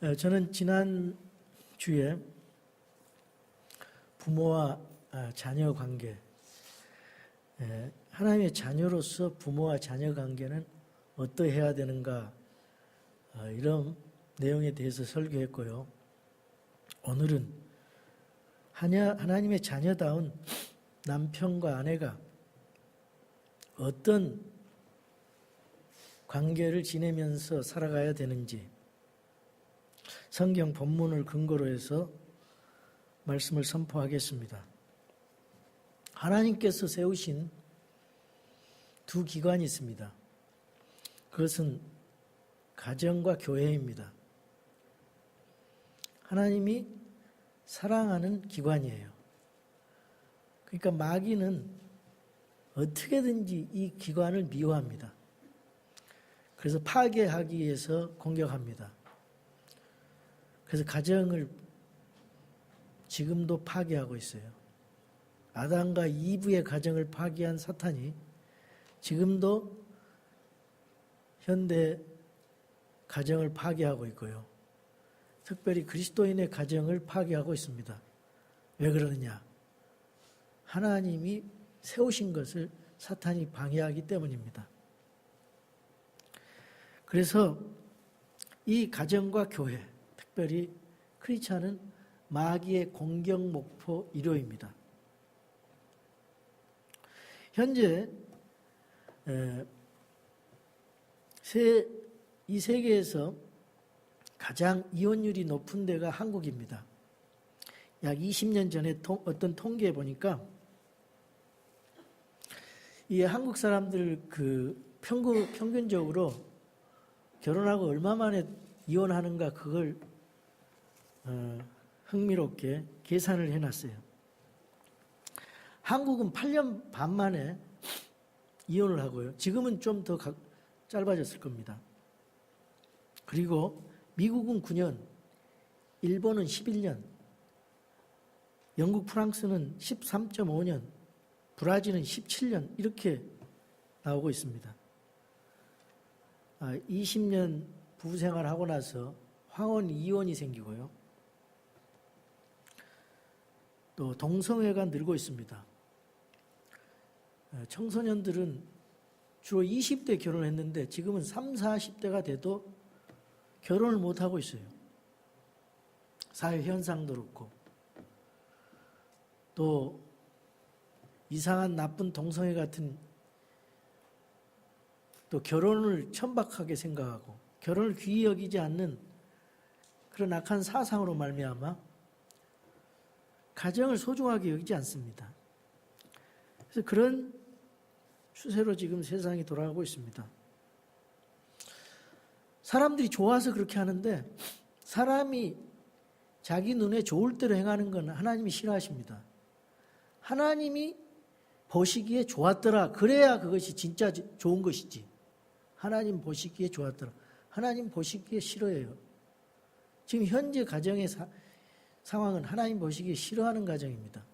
저는 지난 주에 부모와 자녀 관계, 하나님의 자녀로서 부모와 자녀 관계는 어떠해야 되는가, 이런 내용에 대해서 설교했고요. 오늘은 하나님의 자녀다운 남편과 아내가 어떤 관계를 지내면서 살아가야 되는지 성경 본문을 근거로 해서 말씀을 선포하겠습니다. 하나님께서 세우신 두 기관이 있습니다. 그것은 가정과 교회입니다. 하나님이 사랑하는 기관이에요. 그러니까 마귀는 어떻게든지 이 기관을 미워합니다. 그래서 파괴하기 위해서 공격합니다. 그래서 가정을 지금도 파괴하고 있어요. 아담과 이브의 가정을 파괴한 사탄이 지금도 현대 가정을 파괴하고 있고요. 특별히 그리스도인의 가정을 파괴하고 있습니다. 왜 그러느냐? 하나님이 세우신 것을 사탄이 방해하기 때문입니다. 그래서 이 가정과 교회, 특별히 크리스찬은 마귀의 공격 목표 1호입니다. 현재 이 세계에서 가장 이혼율이 높은 데가 한국입니다. 약 20년 전에 어떤 통계에 보니까 이 한국 사람들 평균적으로 결혼하고 얼마 만에 이혼하는가 그걸 흥미롭게 계산을 해놨어요. 한국은 8년 반 만에 이혼을 하고요. 지금은 좀 더 짧아졌을 겁니다. 그리고 미국은 9년, 일본은 11년, 영국, 프랑스는 13.5년, 브라질은 17년 이렇게 나오고 있습니다. 20년 부부생활하고 나서 황혼 이혼이 생기고요. 또 동성애가 늘고 있습니다. 청소년들은 주로 20대 결혼했는데 지금은 30, 40대가 돼도 결혼을 못하고 있어요. 사회 현상도 그렇고 또 이상한 나쁜 동성애 같은 또 결혼을 천박하게 생각하고 결혼을 귀히 여기지 않는 그런 악한 사상으로 말미암아 가정을 소중하게 여기지 않습니다. 그래서 그런 추세로 지금 세상이 돌아가고 있습니다. 사람들이 좋아서 그렇게 하는데 사람이 자기 눈에 좋을 대로 행하는 건 하나님이 싫어하십니다. 하나님이 보시기에 좋았더라. 그래야 그것이 진짜 좋은 것이지. 하나님 보시기에 좋았더라. 하나님 보시기에 싫어해요. 지금 현재 가정의 상황은 하나님 보시기에 싫어하는 가정입니다.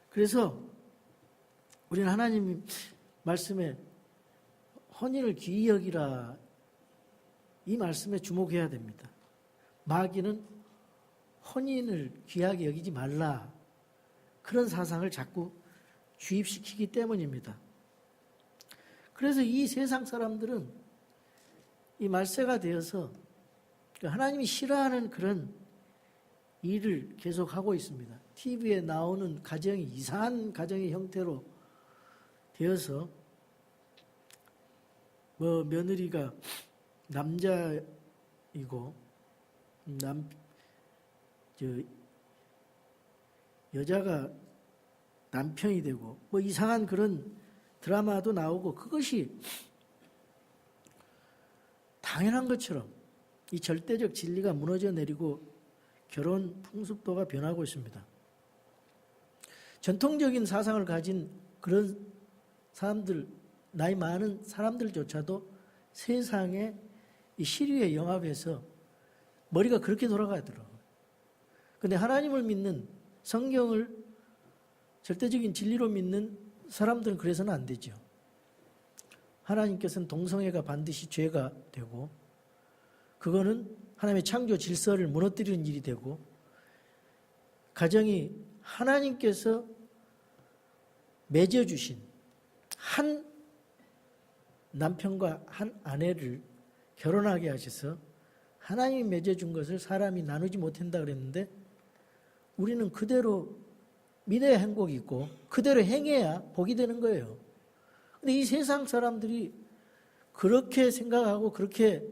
그래서 우리는 하나님 말씀에 혼인을 귀히 여기라 이 말씀에 주목해야 됩니다. 마귀는 혼인을 귀하게 여기지 말라 그런 사상을 자꾸 주입시키기 때문입니다. 그래서 이 세상 사람들은 이 말세가 되어서 하나님이 싫어하는 그런 일을 계속하고 있습니다. TV에 나오는 가정이 이상한 가정의 형태로 되어서 며느리가 남자이고 여자가 남편이 되고 이상한 그런 드라마도 나오고 그것이 당연한 것처럼 이 절대적 진리가 무너져 내리고 결혼 풍습도가 변하고 있습니다. 전통적인 사상을 가진 그런 사람들, 나이 많은 사람들조차도 세상의 이 시류에 영합해서 머리가 그렇게 돌아가더라고요. 그런데 하나님을 믿는 성경을 절대적인 진리로 믿는 사람들은 그래서는 안 되죠. 하나님께서는 동성애가 반드시 죄가 되고 그거는 하나님의 창조 질서를 무너뜨리는 일이 되고, 가정이 하나님께서 맺어주신 한 남편과 한 아내를 결혼하게 하셔서 하나님이 맺어준 것을 사람이 나누지 못한다 그랬는데, 우리는 그대로 믿어야 행복이 있고 그대로 행해야 복이 되는 거예요. 근데 이 세상 사람들이 그렇게 생각하고 그렇게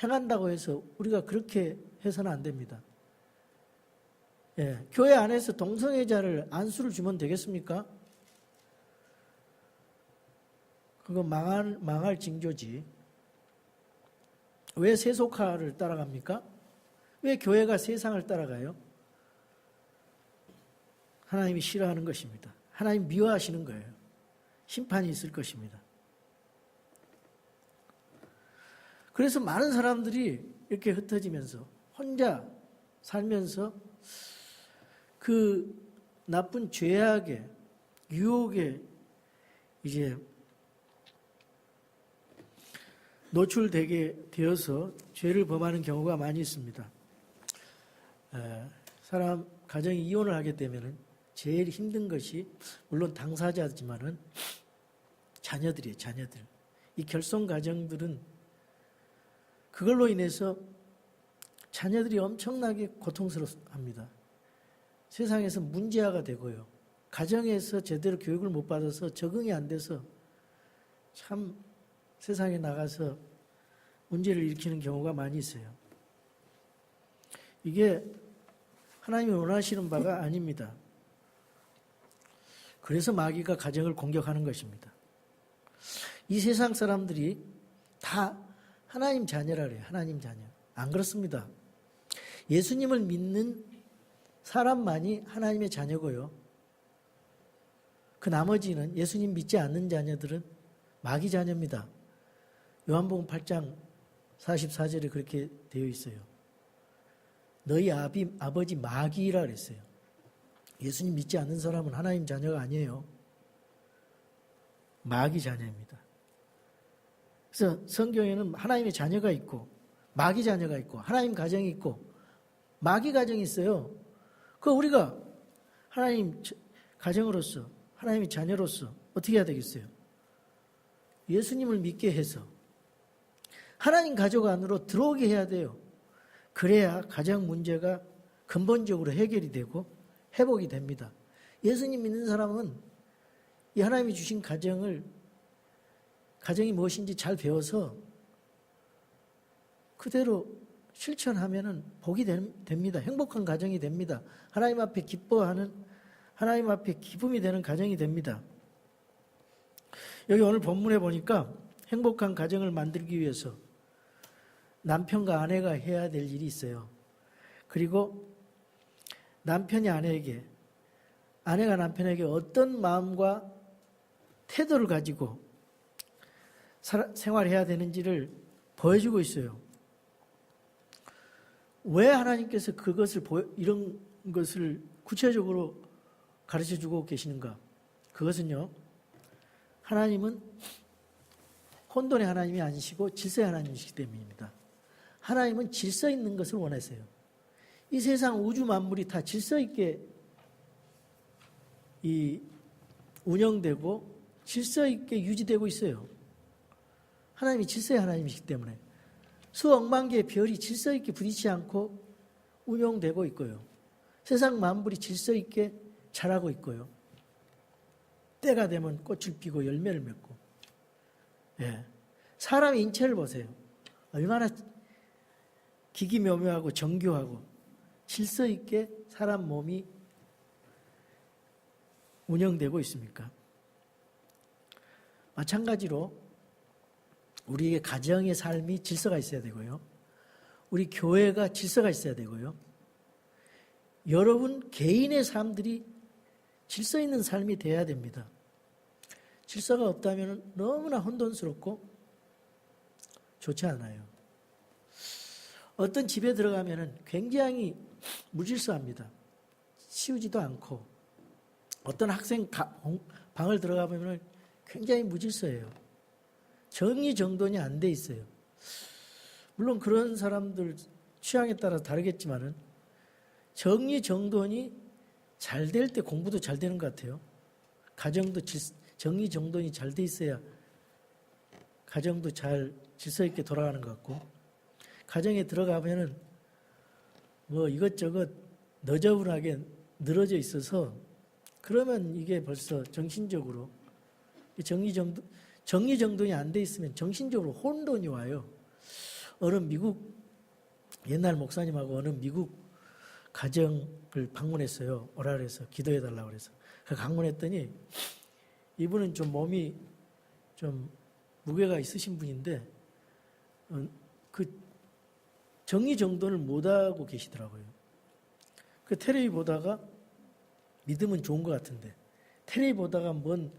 행한다고 해서 우리가 그렇게 해서는 안 됩니다. 예, 교회 안에서 동성애자를 안수를 주면 되겠습니까? 그거 망할 징조지. 왜 세속화를 따라갑니까? 왜 교회가 세상을 따라가요? 하나님이 싫어하는 것입니다. 하나님 미워하시는 거예요. 심판이 있을 것입니다. 그래서 많은 사람들이 이렇게 흩어지면서 혼자 살면서 그 나쁜 죄악에, 유혹에 이제 노출되게 되어서 죄를 범하는 경우가 많이 있습니다. 사람 가정이 이혼을 하게 되면은 제일 힘든 것이 물론 당사자지만은 자녀들이에요. 자녀들. 이 결손 가정들은 그걸로 인해서 자녀들이 엄청나게 고통스러워합니다. 세상에서 문제아가 되고요. 가정에서 제대로 교육을 못 받아서 적응이 안 돼서 참 세상에 나가서 문제를 일으키는 경우가 많이 있어요. 이게 하나님이 원하시는 바가 아닙니다. 그래서 마귀가 가정을 공격하는 것입니다. 이 세상 사람들이 다 하나님 자녀라 그래요. 하나님 자녀. 안 그렇습니다. 예수님을 믿는 사람만이 하나님의 자녀고요. 그 나머지는 예수님 믿지 않는 자녀들은 마귀 자녀입니다. 요한복음 8장 44절에 그렇게 되어 있어요. 너희 아버지 마귀라 그랬어요. 예수님 믿지 않는 사람은 하나님 자녀가 아니에요. 마귀 자녀입니다. 그래서 성경에는 하나님의 자녀가 있고 마귀 자녀가 있고 하나님 가정이 있고 마귀 가정이 있어요. 그 우리가 하나님 가정으로서 하나님의 자녀로서 어떻게 해야 되겠어요? 예수님을 믿게 해서 하나님 가족 안으로 들어오게 해야 돼요. 그래야 가정 문제가 근본적으로 해결이 되고 회복이 됩니다. 예수님 믿는 사람은 이 하나님이 주신 가정이 무엇인지 잘 배워서 그대로 실천하면은 복이 됩니다. 행복한 가정이 됩니다. 하나님 앞에 기뻐하는, 하나님 앞에 기쁨이 되는 가정이 됩니다. 여기 오늘 본문에 보니까 행복한 가정을 만들기 위해서 남편과 아내가 해야 될 일이 있어요. 그리고 남편이 아내에게, 아내가 남편에게 어떤 마음과 태도를 가지고 생활해야 되는지를 보여주고 있어요. 왜 하나님께서 이런 것을 구체적으로 가르쳐주고 계시는가? 그것은요, 하나님은 혼돈의 하나님이 아니시고 질서의 하나님이시기 때문입니다. 하나님은 질서 있는 것을 원하세요. 이 세상 우주 만물이 다 질서 있게 운영되고 질서 있게 유지되고 있어요. 하나님이 질서의 하나님이시기 때문에 수억만 개의 별이 질서 있게 부딪히지 않고 운영되고 있고요. 세상 만물이 질서 있게 자라고 있고요. 때가 되면 꽃을 피고 열매를 맺고. 예. 사람의 인체를 보세요. 얼마나 기기묘묘하고 정교하고 질서 있게 사람 몸이 운영되고 있습니까? 마찬가지로 우리의 가정의 삶이 질서가 있어야 되고요. 우리 교회가 질서가 있어야 되고요. 여러분 개인의 삶들이 질서 있는 삶이 돼야 됩니다. 질서가 없다면 너무나 혼돈스럽고 좋지 않아요. 어떤 집에 들어가면 굉장히 무질서합니다. 치우지도 않고 어떤 학생 방을 들어가 보면 굉장히 무질서해요. 정리정돈이 안 돼 있어요. 물론 그런 사람들 취향에 따라 다르겠지만은 정리정돈이 잘 될 때 공부도 잘 되는 것 같아요. 가정도 정리정돈이 잘 돼 있어야 가정도 잘 질서 있게 돌아가는 것 같고, 가정에 들어가면은 뭐 이것저것 너저분하게 늘어져 있어서 그러면 이게 벌써 정신적으로 정리정돈이 안 돼 있으면 정신적으로 혼돈이 와요. 옛날 목사님하고 어느 미국 가정을 방문했어요. 오라 그래서 기도해달라고 그래서. 방문했더니 이분은 좀 몸이 좀 무게가 있으신 분인데 그 정리정돈을 못하고 계시더라고요. 그 텔레비 보다가 믿으면 좋은 것 같은데 텔레비 보다가 뭔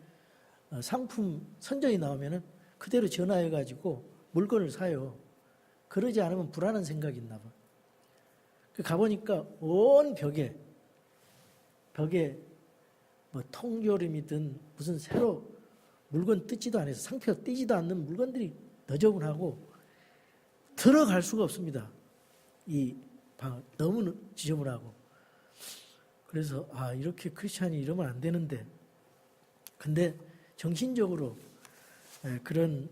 상품 선전이 나오면은 그대로 전화해가지고 물건을 사요. 그러지 않으면 불안한 생각이 있나 봐. 가보니까 온 벽에 뭐 통조림이든 무슨 새로 물건 뜯지도 않아서 상표가 떼지도 않는 물건들이 너저분하고 들어갈 수가 없습니다. 이 방 너무 지저분하고. 그래서 이렇게 크리스찬이 이러면 안 되는데, 근데 정신적으로 그런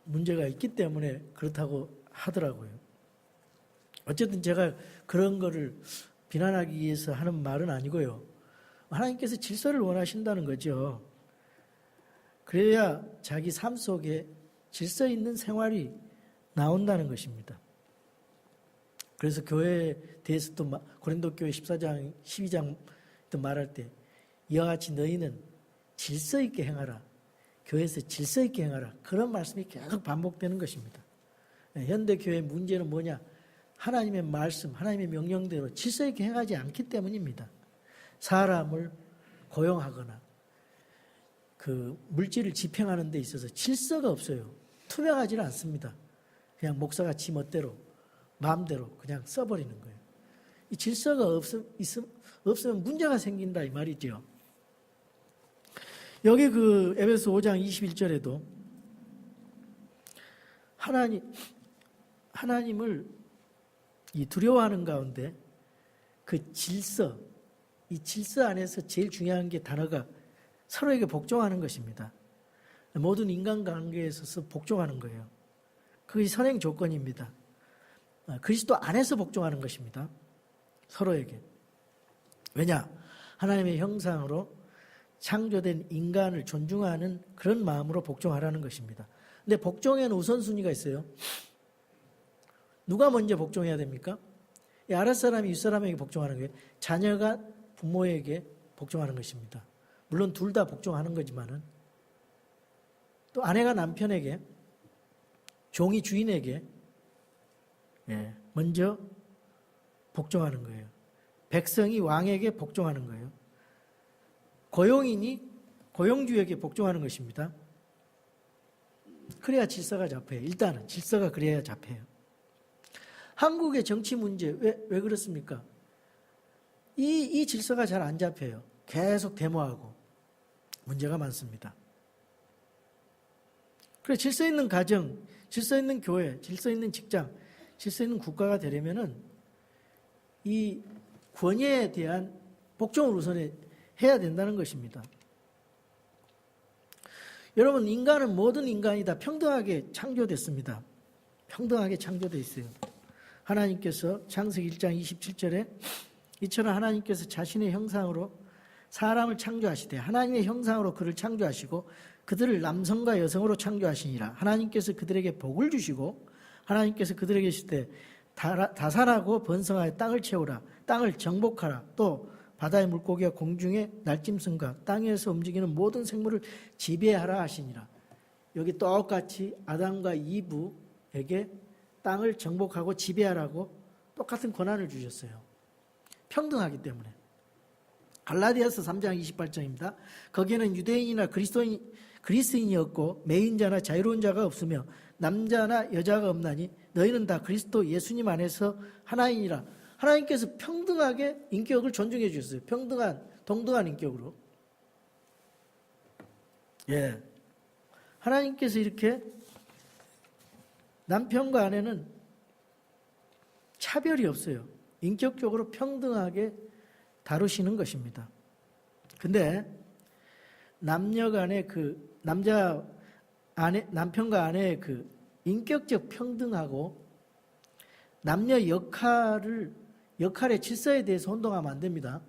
문제가 있기 때문에 그렇다고 하더라고요. 어쨌든 제가 그런 거를 비난하기 위해서 하는 말은 아니고요. 하나님께서 질서를 원하신다는 거죠. 그래야 자기 삶 속에 질서 있는 생활이 나온다는 것입니다. 그래서 교회에 대해서 또 고린도 교회 14장, 12장 또 말할 때 이와 같이 너희는 질서 있게 행하라. 교회에서 질서 있게 행하라. 그런 말씀이 계속 반복되는 것입니다. 현대 교회의 문제는 뭐냐? 하나님의 말씀, 하나님의 명령대로 질서 있게 행하지 않기 때문입니다. 사람을 고용하거나 그 물질을 집행하는 데 있어서 질서가 없어요. 투명하지는 않습니다. 그냥 목사가 지 멋대로 마음대로 그냥 써버리는 거예요. 이 질서가 없으면 문제가 생긴다 이 말이죠. 여기 그 에베소 5장 21절에도 하나님을 이 두려워하는 가운데 그 질서, 이 질서 안에서 제일 중요한 게 단어가 서로에게 복종하는 것입니다. 모든 인간관계에 있어서 복종하는 거예요. 그게 선행 조건입니다. 그리스도 안에서 복종하는 것입니다. 서로에게. 왜냐? 하나님의 형상으로 창조된 인간을 존중하는 그런 마음으로 복종하라는 것입니다. 근데 복종에는 우선순위가 있어요. 누가 먼저 복종해야 됩니까? 아랫사람이 윗사람에게 복종하는 거예요. 자녀가 부모에게 복종하는 것입니다. 물론 둘 다 복종하는 거지만은 또 아내가 남편에게, 종이 주인에게 먼저 복종하는 거예요. 백성이 왕에게 복종하는 거예요. 고용인이 고용주에게 복종하는 것입니다. 그래야 질서가 잡혀요. 일단은 질서가 그래야 잡혀요. 한국의 정치 문제 왜 그렇습니까? 이 질서가 잘 안 잡혀요. 계속 데모하고 문제가 많습니다. 그래 질서 있는 가정, 질서 있는 교회, 질서 있는 직장, 질서 있는 국가가 되려면은 이 권위에 대한 복종을 우선에 해야 된다는 것입니다. 여러분, 인간은 모든 인간이 다 평등하게 창조됐습니다. 평등하게 창조되어 있어요. 하나님께서 창세기 1장 27절에 이처럼 하나님께서 자신의 형상으로 사람을 창조하시되 하나님의 형상으로 그를 창조하시고 그들을 남성과 여성으로 창조하시니라. 하나님께서 그들에게 복을 주시고 하나님께서 그들에게 이르시되 다산하고 번성하여 땅을 채우라. 땅을 정복하라. 또 바다의 물고기와 공중의 날짐승과 땅에서 움직이는 모든 생물을 지배하라 하시니라. 여기 똑같이 아담과 이브에게 땅을 정복하고 지배하라고 똑같은 권한을 주셨어요. 평등하기 때문에. 갈라디아서 3장 28절입니다. 거기에는 유대인이나 그리스인이 없고 매인자나 자유로운 자가 없으며 남자나 여자가 없나니 너희는 다 그리스도 예수님 안에서 하나이니라. 하나님께서 평등하게 인격을 존중해 주셨어요. 동등한 인격으로. 하나님께서 이렇게 남편과 아내는 차별이 없어요. 인격적으로 평등하게 다루시는 것입니다. 근데 남녀 간의 남편과 아내의 그 인격적 평등하고 남녀 역할의 질서에 대해서 혼동하면 안 됩니다.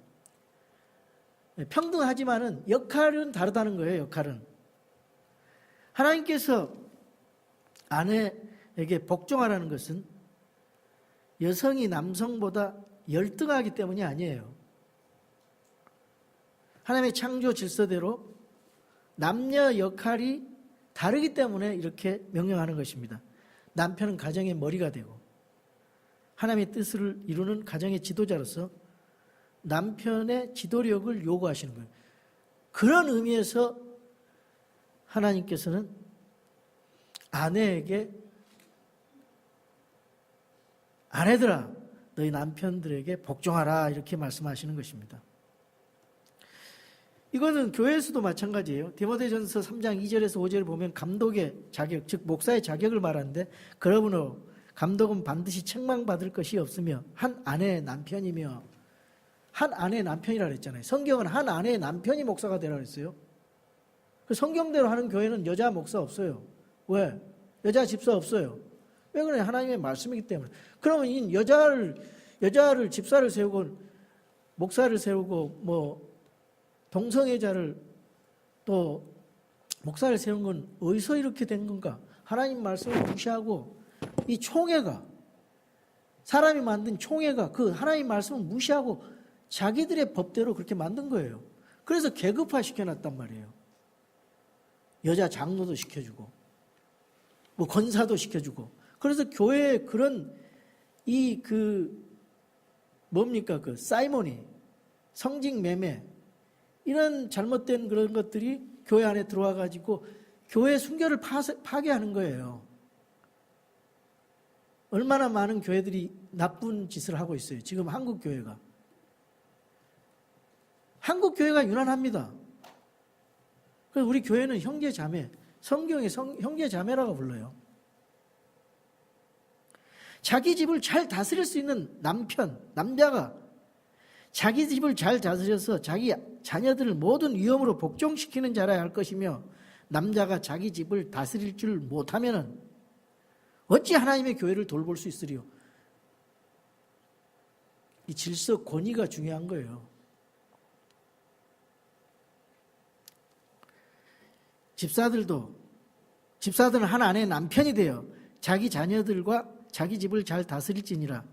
평등하지만은 역할은 다르다는 거예요, 역할은. 하나님께서 아내에게 복종하라는 것은 여성이 남성보다 열등하기 때문이 아니에요. 하나님의 창조 질서대로 남녀 역할이 다르기 때문에 이렇게 명령하는 것입니다. 남편은 가정의 머리가 되고 하나님의 뜻을 이루는 가정의 지도자로서 남편의 지도력을 요구하시는 거예요. 그런 의미에서 하나님께서는 아내에게 아내들아 너희 남편들에게 복종하라 이렇게 말씀하시는 것입니다. 이거는 교회에서도 마찬가지예요. 디모데전서 3장 2절에서 5절을 보면 감독의 자격, 즉 목사의 자격을 말하는데 그러므로 감독은 반드시 책망받을 것이 없으며 한 아내의 남편이며 한 아내의 남편이라 그랬잖아요. 성경은 한 아내의 남편이 목사가 되라 그랬어요. 그 성경대로 하는 교회는 여자 목사 없어요. 왜? 여자 집사 없어요. 왜 그래? 하나님의 말씀이기 때문에. 그러면 이 여자를 집사를 세우고 목사를 세우고 동성애자를 또 목사를 세운 건 어디서 이렇게 된 건가? 하나님 말씀을 무시하고 이 총회가 사람이 만든 총회가 그 하나님 말씀을 무시하고 자기들의 법대로 그렇게 만든 거예요. 그래서 계급화 시켜놨단 말이에요. 여자 장로도 시켜주고 권사도 시켜주고 그래서 교회에 그런 사이모니 성직 매매 이런 잘못된 그런 것들이 교회 안에 들어와 가지고 교회 순결을 파괴하는 거예요. 얼마나 많은 교회들이 나쁜 짓을 하고 있어요. 지금 한국 교회가 유난합니다. 그래서 우리 교회는 형제 자매, 성경에 형제 자매라고 불러요. 자기 집을 잘 다스릴 수 있는 남자가 자기 집을 잘 다스려서 자기 자녀들을 모든 위험으로 복종시키는 자라야 할 것이며 남자가 자기 집을 다스릴 줄 못하면은 어찌 하나님의 교회를 돌볼 수 있으리요? 이 질서 권위가 중요한 거예요. 집사들은 한 아내의 남편이 되어 자기 자녀들과 자기 집을 잘 다스릴지니라.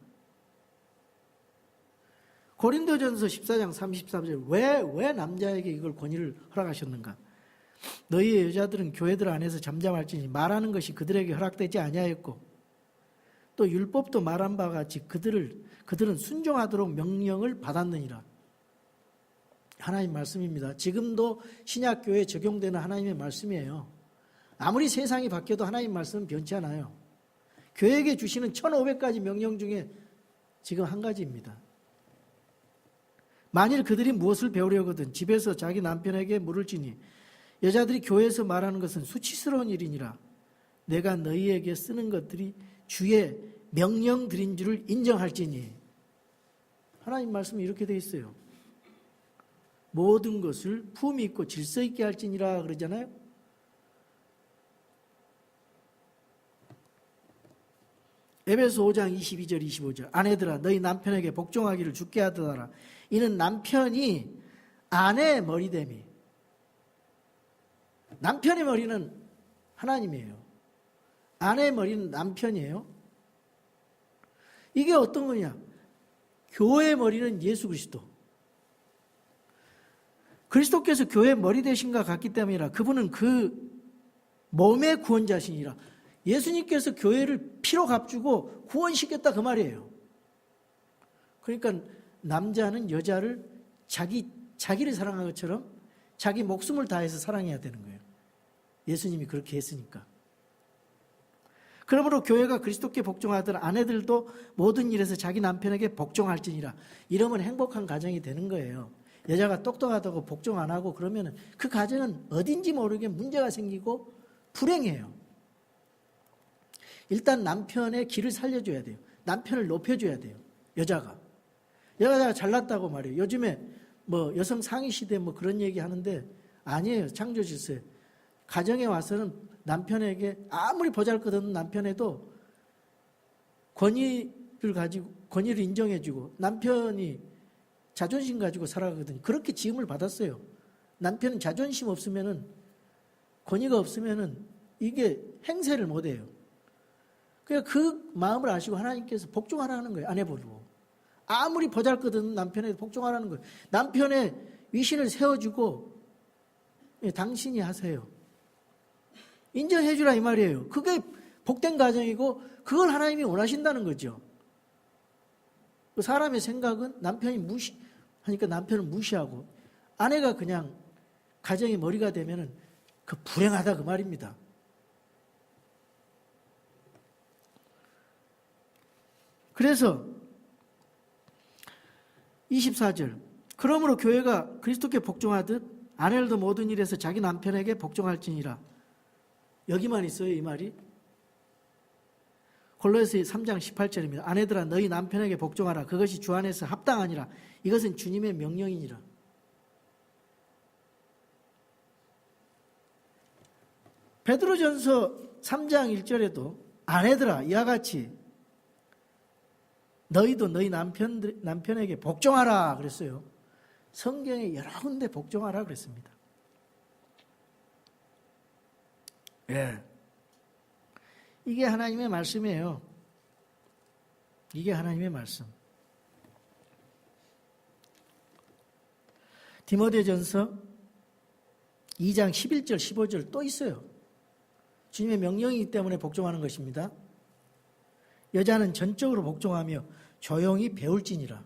고린도전서 14장 33절 왜 남자에게 이걸 권위를 허락하셨는가? 너희의 여자들은 교회들 안에서 잠잠할지니 말하는 것이 그들에게 허락되지 아니하였고 또 율법도 말한 바와 같이 그들은 순종하도록 명령을 받았느니라. 하나님 말씀입니다. 지금도 신약교회에 적용되는 하나님의 말씀이에요. 아무리 세상이 바뀌어도 하나님 말씀은 변치 않아요. 교회에게 주시는 1500가지 명령 중에 지금 한 가지입니다. 만일 그들이 무엇을 배우려거든 집에서 자기 남편에게 물을지니 여자들이 교회에서 말하는 것은 수치스러운 일이니라. 내가 너희에게 쓰는 것들이 주의 명령들인 줄을 인정할지니. 하나님 말씀이 이렇게 되어 있어요. 모든 것을 품위 있고 질서 있게 할지니라 그러잖아요. 에베소 5장 22절 25절 아내들아 너희 남편에게 복종하기를 주께 하더라. 이는 남편이 아내의 머리됨이. 남편의 머리는 하나님이에요. 아내의 머리는 남편이에요. 이게 어떤 거냐? 교회의 머리는 예수 그리스도. 그리스도께서 교회의 머리 되신가 같기 때문이라. 그분은 그 몸의 구원자시니라. 예수님께서 교회를 피로 값주고 구원시켰다 그 말이에요. 그러니까 남자는 여자를 자기를 사랑한 것처럼 자기 목숨을 다해서 사랑해야 되는 거예요. 예수님이 그렇게 했으니까. 그러므로 교회가 그리스도께 복종하던 아내들도 모든 일에서 자기 남편에게 복종할지니라. 이러면 행복한 가정이 되는 거예요. 여자가 똑똑하다고 복종 안 하고 그러면 그 가정은 어딘지 모르게 문제가 생기고 불행해요. 일단 남편의 길을 살려줘야 돼요. 남편을 높여줘야 돼요. 여자가 잘났다고 말이에요. 요즘에 뭐 여성 상위 시대 뭐 그런 얘기 하는데 아니에요. 창조 질서에. 가정에 와서는 남편에게 아무리 보잘것없는 남편에도 권위를 인정해주고 남편이 자존심 가지고 살아가거든요. 그렇게 지음을 받았어요. 남편은 자존심 없으면은 권위가 없으면은 이게 행세를 못해요. 그러니까 그 마음을 아시고 하나님께서 복종하라는 거예요. 아내보고 아무리 보잘것없는 남편에게 복종하라는 거예요. 남편의 위신을 세워주고 당신이 하세요. 인정해주라 이 말이에요. 그게 복된 가정이고 그걸 하나님이 원하신다는 거죠. 사람의 생각은 남편이 무시하니까 남편을 무시하고 아내가 그냥 가정의 머리가 되면은 그 불행하다 그 말입니다. 그래서 24절 그러므로 교회가 그리스도께 복종하듯 아내들도 모든 일에서 자기 남편에게 복종할지니라. 여기만 있어요 이 말이. 골로새 3장 18절입니다. 아내들아 너희 남편에게 복종하라. 그것이 주 안에서 합당하니라. 이것은 주님의 명령이니라. 베드로전서 3장 1절에도 아내들아 이와 같이 너희도 너희 남편에게 복종하라 그랬어요. 성경에 여러 군데 복종하라 그랬습니다. 예. 이게 하나님의 말씀이에요. 이게 하나님의 말씀. 디모데전서 2장 11절 15절 또 있어요. 주님의 명령이기 때문에 복종하는 것입니다. 여자는 전적으로 복종하며 조용히 배울지니라.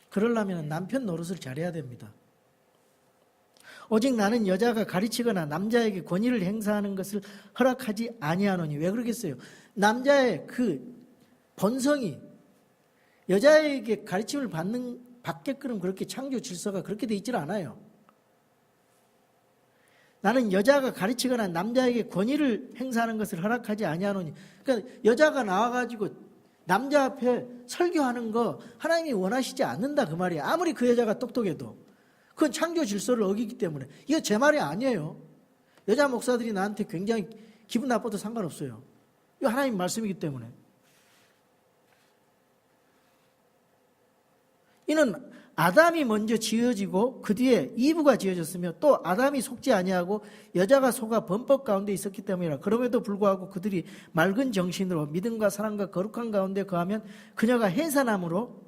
그러려면 남편 노릇을 잘해야 됩니다. 오직 나는 여자가 가르치거나 남자에게 권위를 행사하는 것을 허락하지 아니하노니. 왜 그러겠어요? 남자의 그 본성이 여자에게 가르침을 받게끔 그렇게 창조 질서가 그렇게 돼 있질 않아요. 나는 여자가 가르치거나 남자에게 권위를 행사하는 것을 허락하지 아니하노니. 그러니까 여자가 나와가지고 남자 앞에 설교하는 거 하나님이 원하시지 않는다 그 말이에요. 아무리 그 여자가 똑똑해도. 그건 창조 질서를 어기기 때문에. 이거 제 말이 아니에요. 여자 목사들이 나한테 굉장히 기분 나빠도 상관없어요. 이거 하나님 말씀이기 때문에. 이는 아담이 먼저 지어지고 그 뒤에 이브가 지어졌으며 또 아담이 속지 아니하고 여자가 속아 범법 가운데 있었기 때문이라. 그럼에도 불구하고 그들이 맑은 정신으로 믿음과 사랑과 거룩한 가운데 거하면 그녀가 해산함으로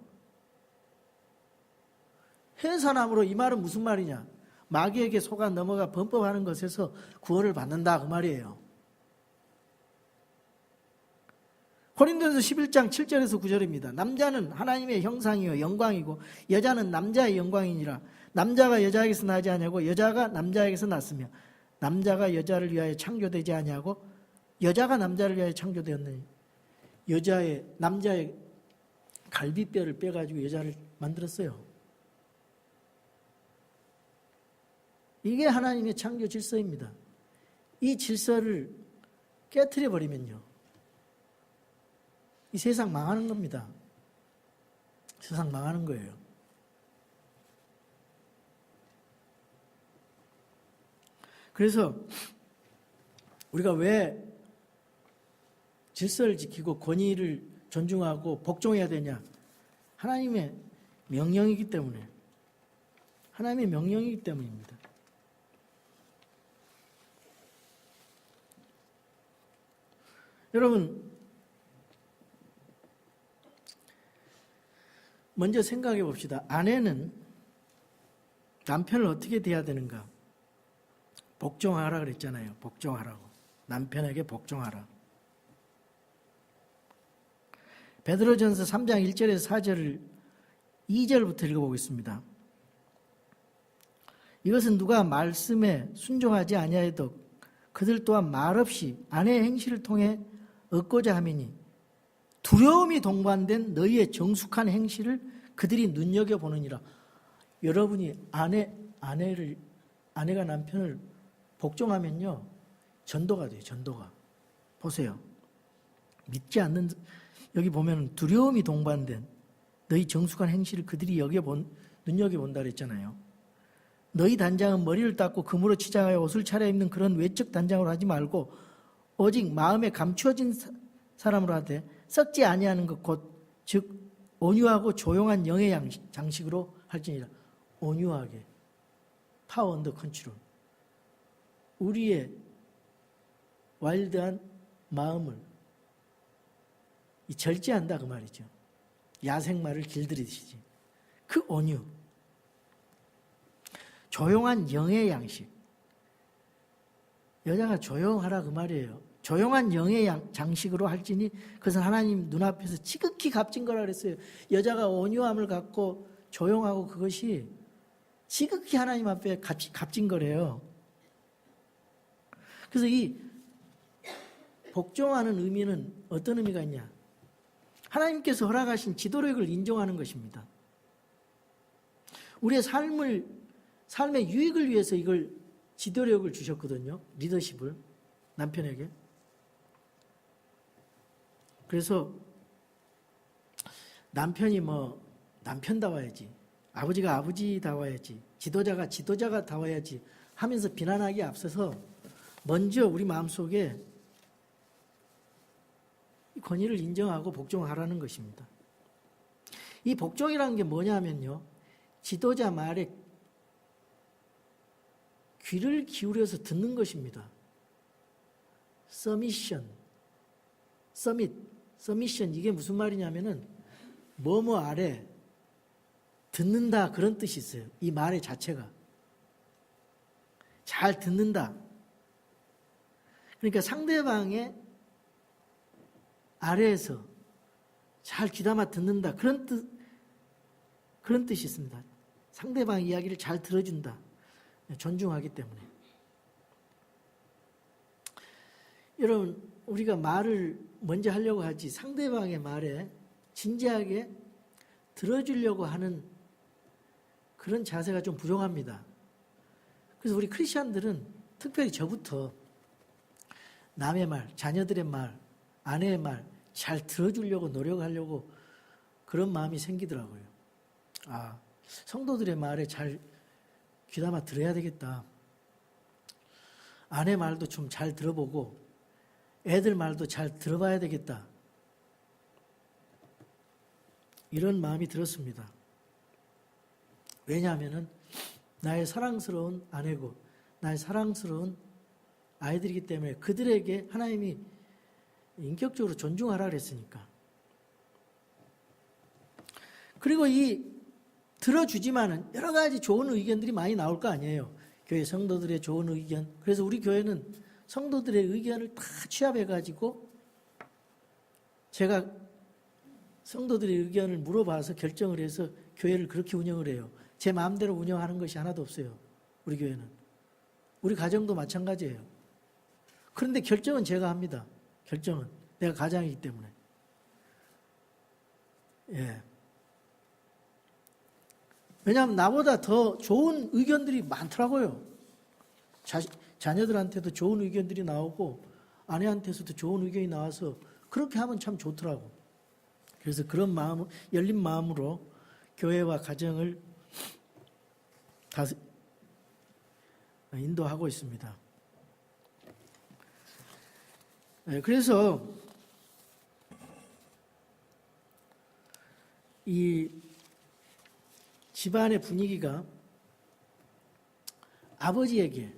이 말은 무슨 말이냐? 마귀에게 속아 넘어가 범법하는 것에서 구원을 받는다 그 말이에요. 고린도전서 11장 7절에서 9절입니다. 남자는 하나님의 형상이요 영광이고 여자는 남자의 영광이니라. 남자가 여자에게서 나지 아니하고 여자가 남자에게서 났으며 남자가 여자를 위하여 창조되지 아니하고 여자가 남자를 위하여 창조되었느니. 남자의 갈비뼈를 빼가지고 여자를 만들었어요. 이게 하나님의 창조 질서입니다. 이 질서를 깨트려 버리면요, 이 세상 망하는 겁니다. 세상 망하는 거예요. 그래서 우리가 왜 질서를 지키고 권위를 존중하고 복종해야 되냐? 하나님의 명령이기 때문에. 하나님의 명령이기 때문입니다. 여러분, 먼저 생각해 봅시다. 아내는 남편을 어떻게 대해야 되는가? 복종하라 그랬잖아요. 복종하라고. 남편에게 복종하라. 베드로전서 3장 1절에서 4절을 2절부터 읽어보겠습니다. 이것은 누가 말씀에 순종하지 아니하여도 그들 또한 말없이 아내의 행실을 통해 얻고자 함이니 두려움이 동반된 너희의 정숙한 행실을 그들이 눈여겨보느니라. 여러분이 아내가 남편을 복종하면요, 전도가 돼요. 전도가. 보세요. 믿지 않는, 여기 보면 두려움이 동반된 너희 정숙한 행실을 그들이 눈여겨본다 그랬잖아요. 너희 단장은 머리를 닦고 금으로 치장하여 옷을 차려입는 그런 외적 단장으로 하지 말고 오직 마음에 감추어진 사람으로 하되 썩지 아니하는 것 곧 즉 온유하고 조용한 영의 장식으로 할지니라. 온유하게, 파워 언더 컨트롤, 우리의 와일드한 마음을 절제한다 그 말이죠. 야생마를 길들이듯이 그 온유, 조용한 영의 양식. 여자가 조용하라 그 말이에요. 조용한 영의 장식으로 할지니 그것은 하나님 눈앞에서 지극히 값진 거라 그랬어요. 여자가 온유함을 갖고 조용하고 그것이 지극히 하나님 앞에 값진 거래요. 그래서 이 복종하는 의미는 어떤 의미가 있냐? 하나님께서 허락하신 지도력을 인정하는 것입니다. 우리의 삶의 유익을 위해서 이걸 지도력을 주셨거든요. 리더십을 남편에게. 그래서 남편이 남편다워야지, 아버지가 아버지다워야지, 지도자가 지도자다워야지 하면서 비난하기에 앞서서 먼저 우리 마음속에 권위를 인정하고 복종하라는 것입니다. 이 복종이라는 게 뭐냐면요, 지도자 말에 귀를 기울여서 듣는 것입니다. 서미션, 이게 무슨 말이냐면은 뭐뭐 아래 듣는다 그런 뜻이 있어요. 이 말의 자체가 잘 듣는다. 그러니까 상대방의 아래에서 잘 귀담아 듣는다 그런 뜻이 있습니다. 상대방 이야기를 잘 들어준다. 존중하기 때문에. 여러분, 우리가 말을 먼저 하려고 하지 상대방의 말에 진지하게 들어주려고 하는 그런 자세가 좀 부족합니다. 그래서 우리 크리스천들은 특별히 저부터 남의 말, 자녀들의 말, 아내의 말 잘 들어주려고 노력하려고 그런 마음이 생기더라고요. 성도들의 말에 잘 귀담아 들어야 되겠다. 아내 말도 좀 잘 들어보고 애들 말도 잘 들어봐야 되겠다. 이런 마음이 들었습니다. 왜냐하면 나의 사랑스러운 아내고 나의 사랑스러운 아이들이기 때문에 그들에게 하나님이 인격적으로 존중하라 그랬으니까. 그리고 이 들어주지만은 여러 가지 좋은 의견들이 많이 나올 거 아니에요. 교회 성도들의 좋은 의견. 그래서 우리 교회는 성도들의 의견을 다 취합해가지고 제가 성도들의 의견을 물어봐서 결정을 해서 교회를 그렇게 운영을 해요. 제 마음대로 운영하는 것이 하나도 없어요. 우리 교회는. 우리 가정도 마찬가지예요. 그런데 결정은 제가 합니다. 결정은. 내가 가장이기 때문에. 예. 왜냐하면 나보다 더 좋은 의견들이 많더라고요. 자녀들한테도 좋은 의견들이 나오고 아내한테서도 좋은 의견이 나와서 그렇게 하면 참 좋더라고. 그래서 그런 마음, 열린 마음으로 교회와 가정을 인도하고 있습니다. 그래서 이 집안의 분위기가 아버지에게,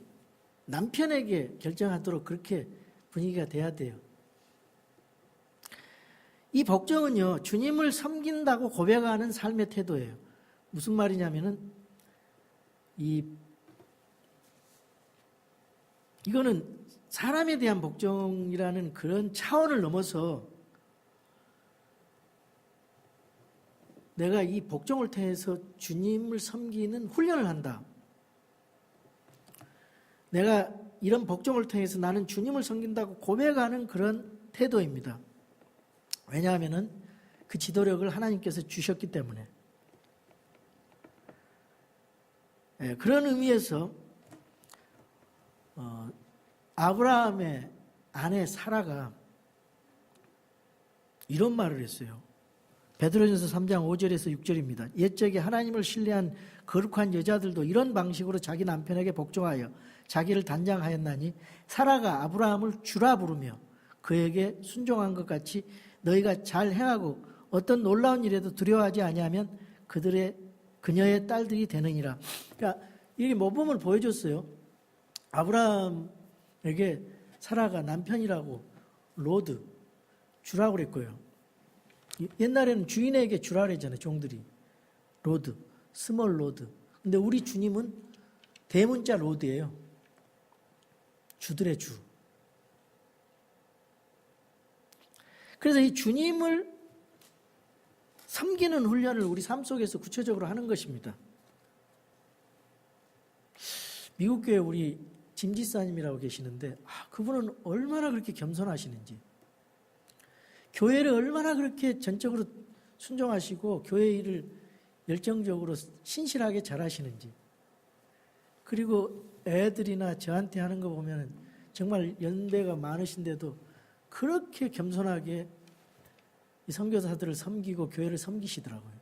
남편에게 결정하도록 그렇게 분위기가 돼야 돼요. 이 복종은요, 주님을 섬긴다고 고백하는 삶의 태도예요. 무슨 말이냐면은, 이거는 사람에 대한 복종이라는 그런 차원을 넘어서 내가 이 복종을 통해서 주님을 섬기는 훈련을 한다. 내가 이런 복종을 통해서 나는 주님을 섬긴다고 고백하는 그런 태도입니다. 왜냐하면 그 지도력을 하나님께서 주셨기 때문에. 그런 의미에서 아브라함의 아내 사라가 이런 말을 했어요. 베드로전서 3장 5절에서 6절입니다. 옛적에 하나님을 신뢰한 거룩한 여자들도 이런 방식으로 자기 남편에게 복종하여 자기를 단장하였나니 사라가 아브라함을 주라 부르며 그에게 순종한 것 같이 너희가 잘 행하고 어떤 놀라운 일에도 두려워하지 아니하면 그녀의 딸들이 되느니라. 그러니까 이게 모범을 보여줬어요. 아브라함에게 사라가 남편이라고 로드 주라고 그랬고요. 옛날에는 주인에게 주라 그랬잖아요. 종들이 로드, 스몰 로드. 근데 우리 주님은 대문자 로드예요. 주들의 주. 그래서 이 주님을 섬기는 훈련을 우리 삶 속에서 구체적으로 하는 것입니다. 미국 교회 우리 짐지사님이라고 계시는데 그분은 얼마나 그렇게 겸손하시는지, 교회를 얼마나 그렇게 전적으로 순종하시고 교회 일을 열정적으로 신실하게 잘하시는지, 그리고 애들이나 저한테 하는 거 보면 정말 연배가 많으신데도 그렇게 겸손하게 이 선교사들을 섬기고 교회를 섬기시더라고요.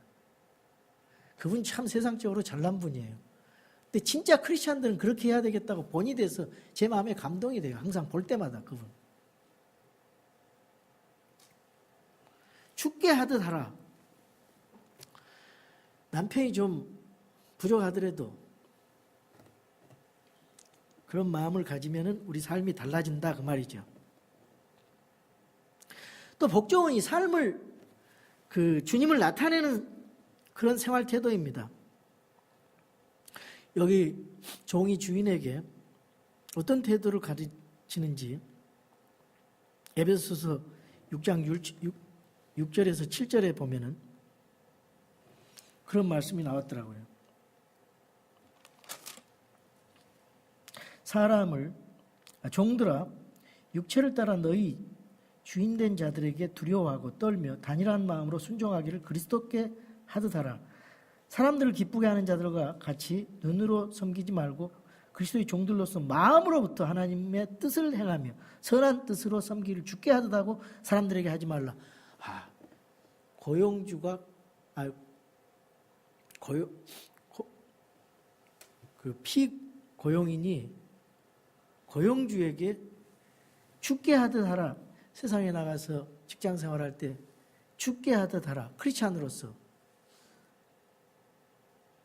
그분 참 세상적으로 잘난 분이에요. 근데 진짜 크리스찬들은 그렇게 해야 되겠다고 본이 돼서 제 마음에 감동이 돼요. 항상 볼 때마다 그분. 죽게 하듯 하라. 남편이 좀 부족하더라도 그런 마음을 가지면은 우리 삶이 달라진다 그 말이죠. 또 복종은 이 삶을 주님을 나타내는 그런 생활 태도입니다. 여기 종이 주인에게 어떤 태도를 가르치는지 에베소서 6장 6절에서 7절에 보면은 그런 말씀이 나왔더라고요. 종들아 육체를 따라 너희 주인된 자들에게 두려워하고 떨며 단일한 마음으로 순종하기를 그리스도께 하듯 하라. 사람들을 기쁘게 하는 자들과 같이 눈으로 섬기지 말고 그리스도의 종들로서 마음으로부터 하나님의 뜻을 행하며 선한 뜻으로 섬기기를 주께 하듯 하고 사람들에게 하지 말라. 고용주가 피고용인이 고용주에게 죽게 하듯 하라. 세상에 나가서 직장 생활할 때 죽게 하듯 하라. 크리스찬으로서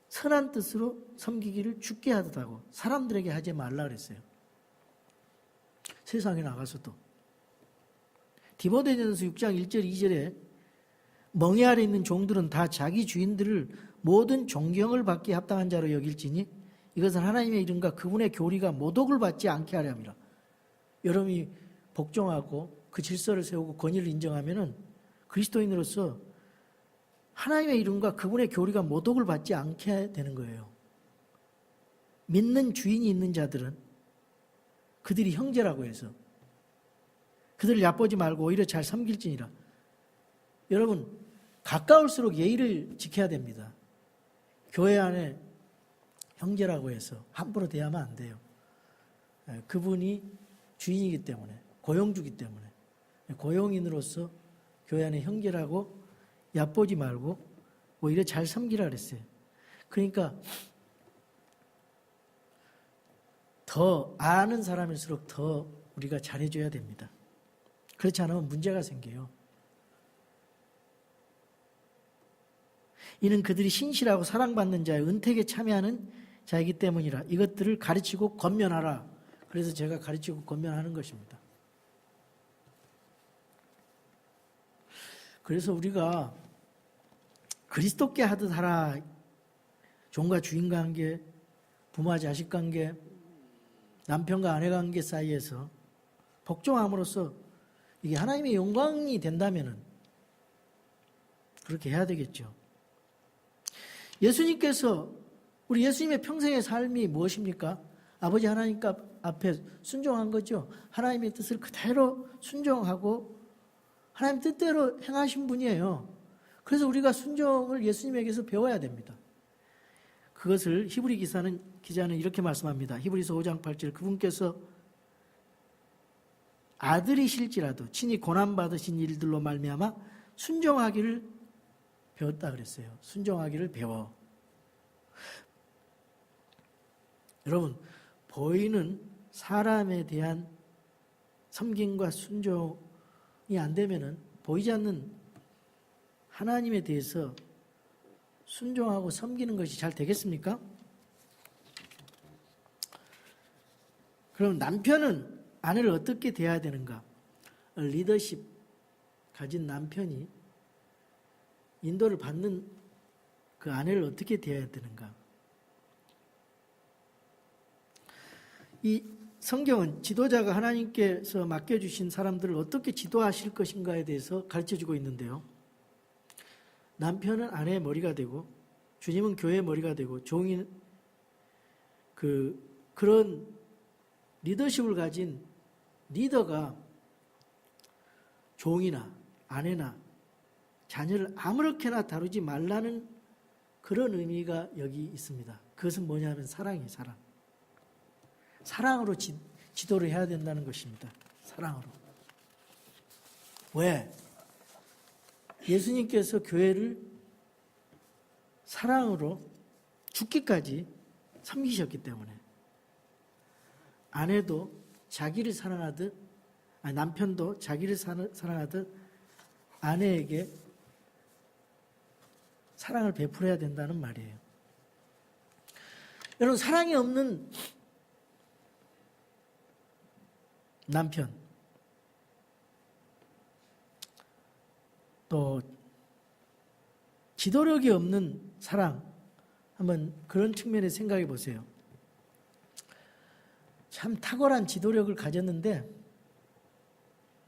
선한 뜻으로 섬기기를 죽게 하듯 하고 사람들에게 하지 말라 그랬어요. 세상에 나가서도. 디모데전서 6장 1절 2절에 멍에 아래 있는 종들은 다 자기 주인들을 모든 존경을 받기에 합당한 자로 여길지니 이것은 하나님의 이름과 그분의 교리가 모독을 받지 않게 하려 함이라. 여러분이 복종하고 그 질서를 세우고 권위를 인정하면은 그리스도인으로서 하나님의 이름과 그분의 교리가 모독을 받지 않게 되는 거예요. 믿는 주인이 있는 자들은 그들이 형제라고 해서 그들을 얕보지 말고 오히려 잘 섬길지니라. 여러분, 가까울수록 예의를 지켜야 됩니다. 교회 안에 형제라고 해서 함부로 대하면 안 돼요. 그분이 주인이기 때문에, 고용주기 때문에, 고용인으로서 교회 안에 형제라고 얕보지 말고 오히려 잘 섬기라 그랬어요. 그러니까 더 아는 사람일수록 더 우리가 잘해줘야 됩니다. 그렇지 않으면 문제가 생겨요. 이는 그들이 신실하고 사랑받는 자의 은택에 참여하는 자이기 때문이라. 이것들을 가르치고 권면하라. 그래서 제가 가르치고 권면하는 것입니다. 그래서 우리가 그리스도께 하듯 하라. 종과 주인 관계, 부모와 자식 관계, 남편과 아내 관계 사이에서 복종함으로써 이게 하나님의 영광이 된다면은 그렇게 해야 되겠죠. 예수님께서 우리 예수님의 평생의 삶이 무엇입니까? 아버지 하나님 앞에 순종한 거죠. 하나님의 뜻을 그대로 순종하고 하나님 뜻대로 행하신 분이에요. 그래서 우리가 순종을 예수님에게서 배워야 됩니다. 그것을 히브리 기자는 이렇게 말씀합니다. 히브리서 5장 8절 그분께서 아들이실지라도 친히 고난받으신 일들로 말미암아 순종하기를 배웠다 그랬어요. 순종하기를 배워. 여러분, 보이는 사람에 대한 섬김과 순종이 안 되면은 보이지 않는 하나님에 대해서 순종하고 섬기는 것이 잘 되겠습니까? 그럼 남편은 아내를 어떻게 대해야 되는가? 리더십 가진 남편이 인도를 받는 그 아내를 어떻게 대해야 되는가? 이 성경은 지도자가 하나님께서 맡겨주신 사람들을 어떻게 지도하실 것인가에 대해서 가르쳐주고 있는데요. 남편은 아내의 머리가 되고 주님은 교회의 머리가 되고 종인 그런 리더십을 가진 리더가 종이나 아내나 자녀를 아무렇게나 다루지 말라는 그런 의미가 여기 있습니다. 그것은 뭐냐면 사랑이에요. 사랑. 사랑으로 지도를 해야 된다는 것입니다. 사랑으로. 왜? 예수님께서 교회를 사랑으로 죽기까지 섬기셨기 때문에 아내도 자기를 사랑하듯 남편도 자기를 사랑하듯 아내에게 사랑을 베풀어야 된다는 말이에요. 여러분, 사랑이 없는 남편, 또 지도력이 없는 사랑, 한번 그런 측면에서 생각해 보세요. 참 탁월한 지도력을 가졌는데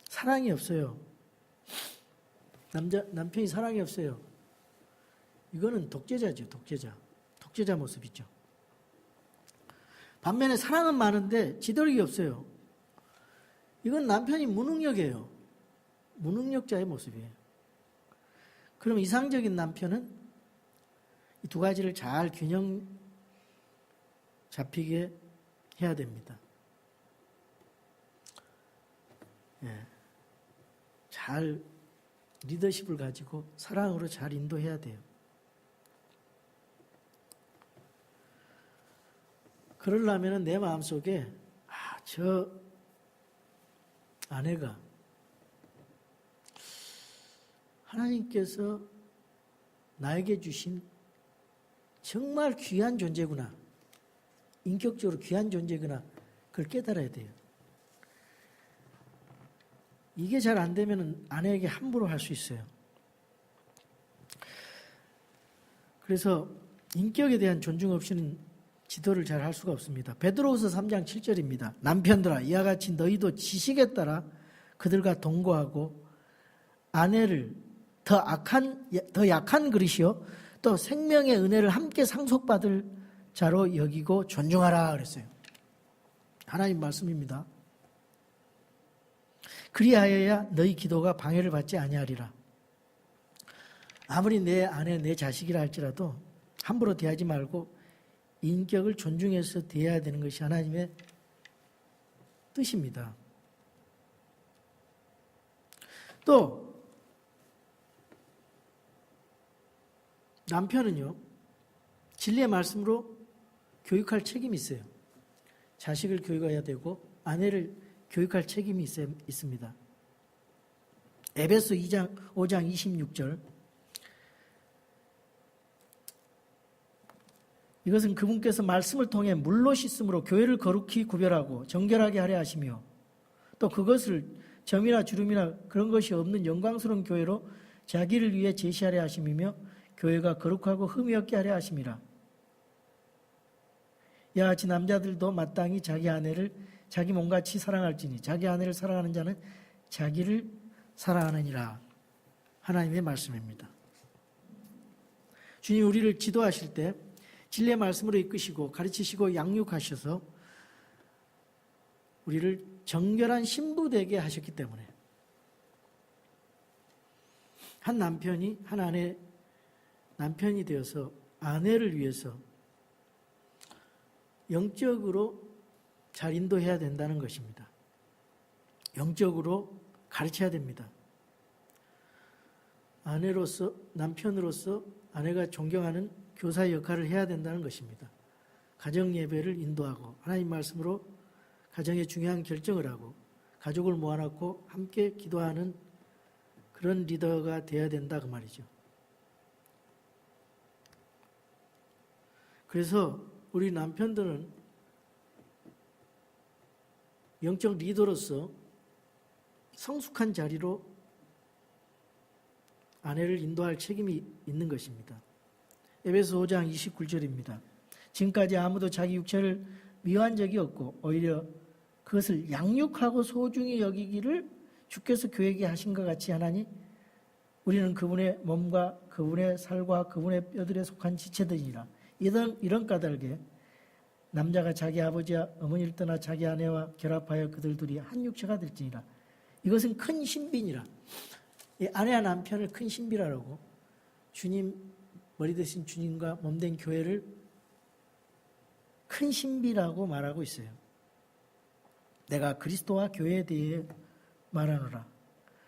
사랑이 없어요. 남편이 사랑이 없어요. 이거는 독재자죠, 독재자. 독재자 모습이죠. 반면에 사랑은 많은데 지도력이 없어요. 이건 남편이 무능력이에요. 무능력자의 모습이에요. 그럼 이상적인 남편은 이 두 가지를 잘 균형 잡히게 해야 됩니다. 잘 리더십을 가지고 사랑으로 잘 인도해야 돼요. 그러려면 내 마음속에 저 아내가 하나님께서 나에게 주신 정말 귀한 존재구나. 인격적으로 귀한 존재구나. 그걸 깨달아야 돼요. 이게 잘 안 되면 아내에게 함부로 할 수 있어요. 그래서 인격에 대한 존중 없이는 지도를 잘 할 수가 없습니다. 베드로후서 3장 7절입니다. 남편들아, 이와 같이 너희도 지식에 따라 그들과 동거하고 아내를 더 약한 그릇이요 또 생명의 은혜를 함께 상속받을 자로 여기고 존중하라 그랬어요. 하나님 말씀입니다. 그리하여야 너희 기도가 방해를 받지 아니하리라. 아무리 내 아내, 내 자식이라 할지라도 함부로 대하지 말고 인격을 존중해서 대해야 되는 것이 하나님의 뜻입니다. 또 남편은요, 진리의 말씀으로 교육할 책임이 있어요. 자식을 교육해야 되고 아내를 교육할 책임이 있습니다. 에베소 5장 26절. 이것은 그분께서 말씀을 통해 물로 씻음으로 교회를 거룩히 구별하고 정결하게 하려 하시며 또 그것을 점이나 주름이나 그런 것이 없는 영광스러운 교회로 자기를 위해 제시하려 하심이며 교회가 거룩하고 흠이 없게 하려 하심이라. 이와 같이 남자들도 마땅히 자기 아내를 자기 몸같이 사랑할지니 자기 아내를 사랑하는 자는 자기를 사랑하느니라. 하나님의 말씀입니다. 주님 우리를 지도하실 때 진리의 말씀으로 이끄시고 가르치시고 양육하셔서 우리를 정결한 신부 되게 하셨기 때문에 한 남편이 한 아내 남편이 되어서 아내를 위해서 영적으로 잘 인도해야 된다는 것입니다. 영적으로 가르쳐야 됩니다. 아내로서, 남편으로서 아내가 존경하는 교사의 역할을 해야 된다는 것입니다. 가정 예배를 인도하고 하나님 말씀으로 가정의 중요한 결정을 하고 가족을 모아놓고 함께 기도하는 그런 리더가 되어야 된다 그 말이죠. 그래서 우리 남편들은 영적 리더로서 성숙한 자리로 아내를 인도할 책임이 있는 것입니다. 에베소 5장 29절입니다. 지금까지 아무도 자기 육체를 미워한 적이 없고 오히려 그것을 양육하고 소중히 여기기를 주께서 교회에게 하신 것 같이 하나니 우리는 그분의 몸과 그분의 살과 그분의 뼈들에 속한 지체들이라. 이런 까닭에 남자가 자기 아버지와 어머니를 떠나 자기 아내와 결합하여 그들 둘이 한 육체가 될지니라. 이것은 큰 신비니라. 아내와 남편을 큰 신비라고 주님, 머리 대신 주님과 몸된 교회를 큰 신비라고 말하고 있어요. 내가 그리스도와 교회에 대해 말하노라.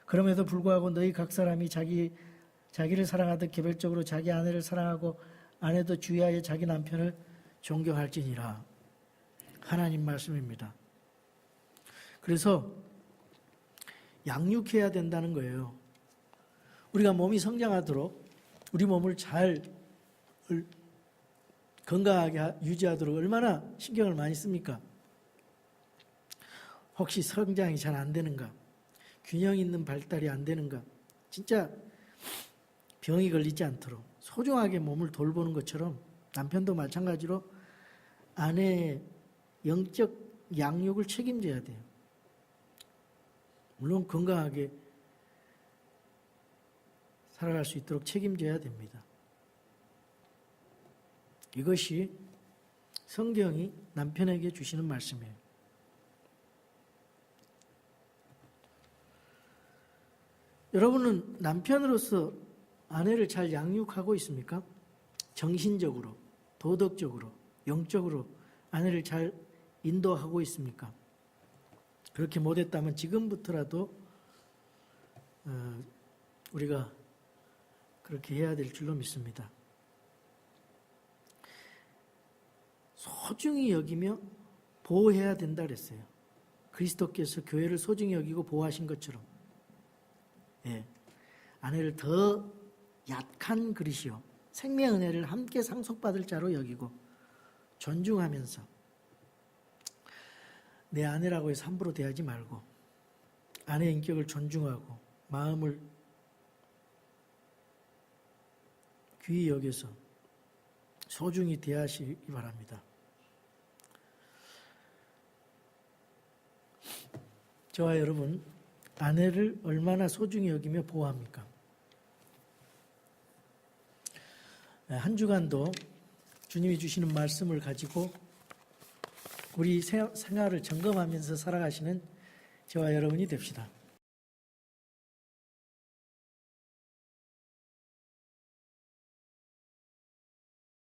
그럼에도 불구하고 너희 각 사람이 자기를 사랑하듯 개별적으로 자기 아내를 사랑하고 아내도 주의하여 자기 남편을 존경할지니라. 하나님 말씀입니다. 그래서 양육해야 된다는 거예요. 우리가 몸이 성장하도록 우리 몸을 잘 건강하게 유지하도록 얼마나 신경을 많이 씁니까? 혹시 성장이 잘 안 되는가? 균형 있는 발달이 안 되는가? 진짜 병이 걸리지 않도록 소중하게 몸을 돌보는 것처럼 남편도 마찬가지로 아내의 영적 양육을 책임져야 돼요. 물론 건강하게 살아갈 수 있도록 책임져야 됩니다. 이것이 성경이 남편에게 주시는 말씀이에요. 여러분은 남편으로서 아내를 잘 양육하고 있습니까? 정신적으로, 도덕적으로, 영적으로 아내를 잘 인도하고 있습니까? 그렇게 못했다면 지금부터라도 우리가 그렇게 해야 될 줄로 믿습니다. 소중히 여기며 보호해야 된다 그랬어요. 그리스도께서 교회를 소중히 여기고 보호하신 것처럼 아내를 더 약한 그릇이요 생명의 은혜를 함께 상속받을 자로 여기고 존중하면서 내 아내라고 해서 함부로 대하지 말고 아내의 인격을 존중하고 마음을 귀히 여겨서 소중히 대하시기 바랍니다. 저와 여러분, 아내를 얼마나 소중히 여기며 보호합니까? 한 주간도 주님이 주시는 말씀을 가지고 우리 생활을 점검하면서 살아가시는 저와 여러분이 됩시다.